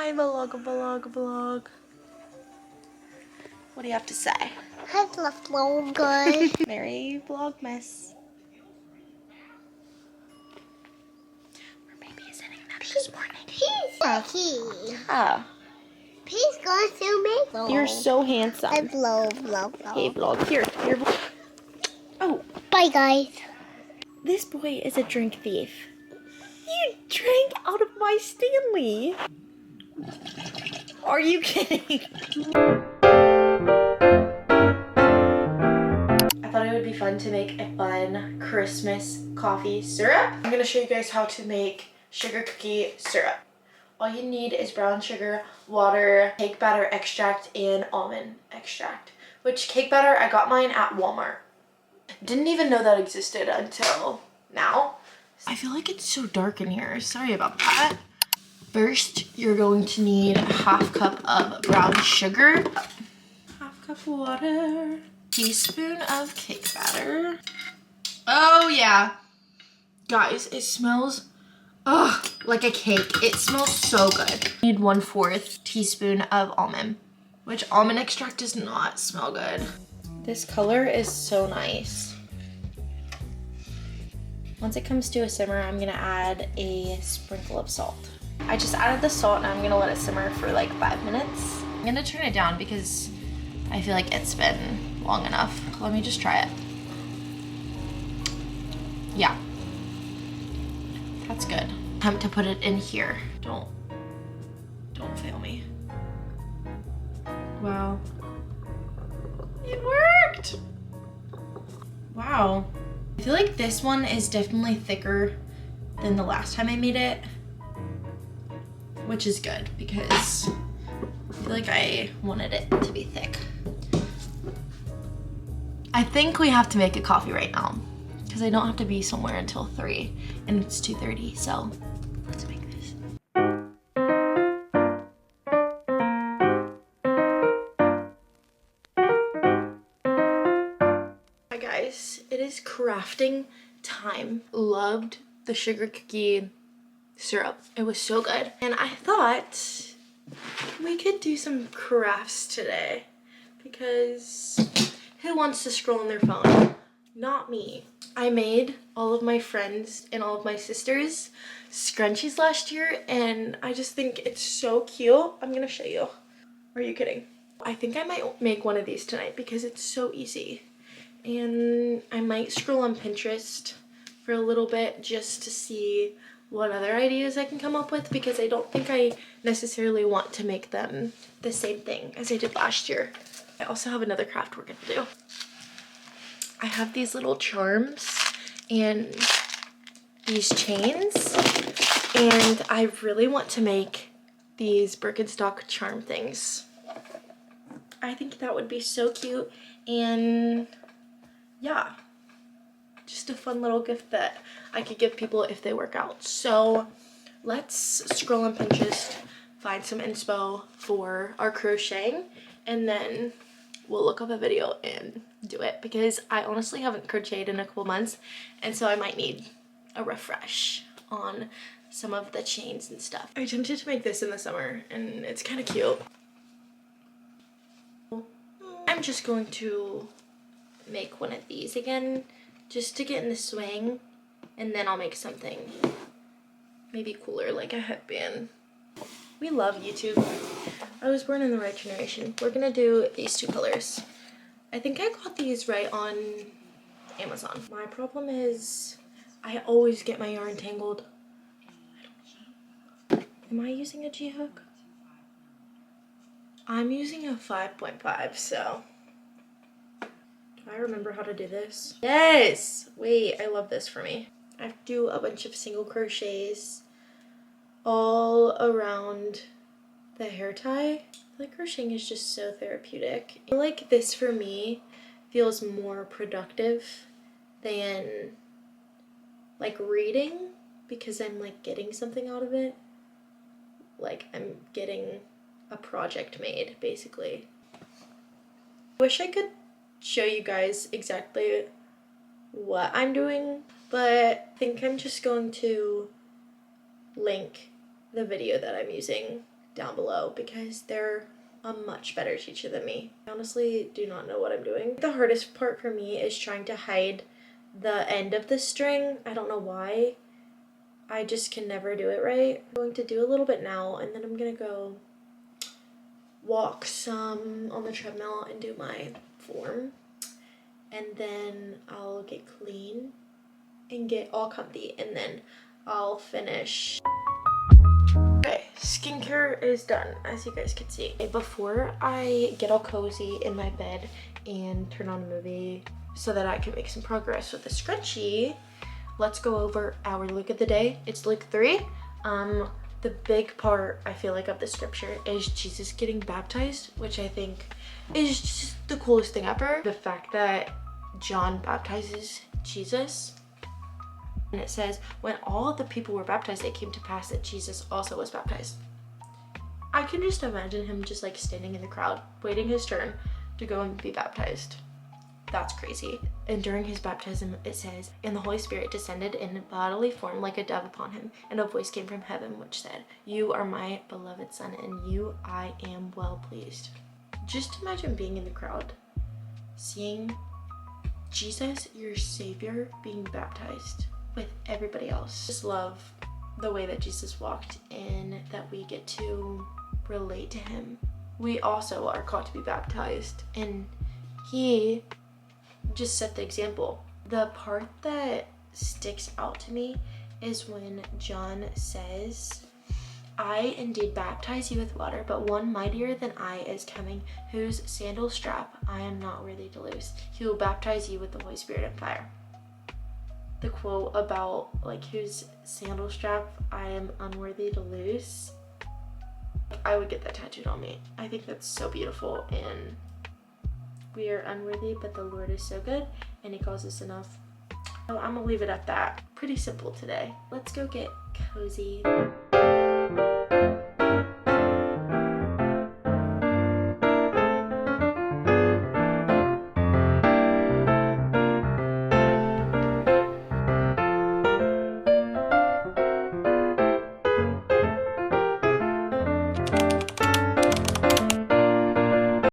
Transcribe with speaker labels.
Speaker 1: Hi, vlog. What do you have to say?
Speaker 2: I love vlog.
Speaker 1: Merry vlogmas. We're babysitting them this morning.
Speaker 2: He's
Speaker 1: Yeah.
Speaker 2: He's going to make vlog.
Speaker 1: You're so handsome.
Speaker 2: I vlog.
Speaker 1: Hey, vlog. Here. Oh.
Speaker 2: Bye, guys.
Speaker 1: This boy is a drink thief. You drank out of my Stanley. Are you kidding? I thought it would be fun to make a fun Christmas coffee syrup. I'm gonna show you guys how to make sugar cookie syrup. All you need is brown sugar, water, cake batter extract, and almond extract. Which cake batter, I got mine at Walmart. Didn't even know that existed until now. I feel like it's so dark in here. Sorry about that. First, you're going to need a half cup of brown sugar, half cup water, teaspoon of cake batter. Oh yeah. Guys, it smells like a cake. It smells so good. You need 1/4 teaspoon of almond, which almond extract does not smell good. This color is so nice. Once it comes to a simmer, I'm gonna add a sprinkle of salt. I just added the salt and I'm gonna let it simmer for like 5 minutes. I'm gonna turn it down because I feel like it's been long enough. Let me just try it. Yeah, that's good. Time to put it in here. Don't fail me. Wow. It worked! Wow. I feel like this one is definitely thicker than the last time I made it, which is good because I feel like I wanted it to be thick. I think we have to make a coffee right now because I don't have to be somewhere until 3 and it's 2:30, so let's make this. Hi guys, it is crafting time. Loved the sugar cookie syrup. It was so good. And I thought we could do some crafts today because who wants to scroll on their phone? Not me. I made all of my friends and all of my sisters scrunchies last year and I just think it's so cute. I'm gonna show you. Are you kidding? I think I might make one of these tonight because it's so easy. And I might scroll on Pinterest for a little bit just to see what other ideas I can come up with because I don't think I necessarily want to make them the same thing as I did last year. I also have another craft we're gonna do. I have these little charms and these chains and I really want to make these Birkenstock charm things. I think that would be so cute and yeah, just a fun little gift that I could give people if they work out. So let's scroll on Pinterest, find some inspo for our crocheting, and then we'll look up a video and do it because I honestly haven't crocheted in a couple months and so I might need a refresh on some of the chains and stuff. I attempted to make this in the summer and it's kind of cute. I'm just going to make one of these again just to get in the swing and then I'll make something maybe cooler like a headband. We love YouTube. I was born in the right generation. We're gonna do these 2 colors. I think I got these right on Amazon. My problem is I always get my yarn tangled. Am I using a G-hook? I'm using a 5.5, so do I remember how to do this? Yes! Wait, I love this for me. I do a bunch of single crochets all around the hair tie. I feel like crocheting is just so therapeutic. I feel like this for me feels more productive than like reading because I'm like getting something out of it. Like I'm getting a project made basically. I wish I could show you guys exactly what I'm doing, but I think I'm just going to link the video that I'm using down below because they're a much better teacher than me. I honestly do not know what I'm doing. The hardest part for me is trying to hide the end of the string. I don't know why. I just can never do it right. I'm going to do a little bit now, and then I'm gonna go walk some on the treadmill and do my form. And then I'll get clean and get all comfy, and then I'll finish. Okay, skincare is done, as you guys can see. Before I get all cozy in my bed and turn on a movie so that I can make some progress with the scrunchie, let's go over our look of the day. It's look 3. The big part, I feel like, of the scripture is Jesus getting baptized, which I think is just the coolest thing ever. The fact that John baptizes Jesus, and it says, when all of the people were baptized, it came to pass that Jesus also was baptized. I can just imagine him just like standing in the crowd, waiting his turn to go and be baptized. That's crazy. And during his baptism, it says, and the Holy Spirit descended in bodily form like a dove upon him, and a voice came from heaven which said, you are my beloved Son, and you I am well pleased. Just imagine being in the crowd, seeing Jesus, your Savior, being baptized with everybody else. Just love the way that Jesus walked, and that we get to relate to him. We also are called to be baptized, and he just set the example. The part that sticks out to me is when John says, I indeed baptize you with water, but one mightier than I is coming, whose sandal strap I am not worthy to loose. He will baptize you with the Holy Spirit and fire. The quote about like whose sandal strap I am unworthy to loose, I would get that tattooed on me. I think that's so beautiful, and we are unworthy, but the Lord is so good and he calls us enough. So I'm gonna leave it at that. Pretty simple today. Let's go get cozy.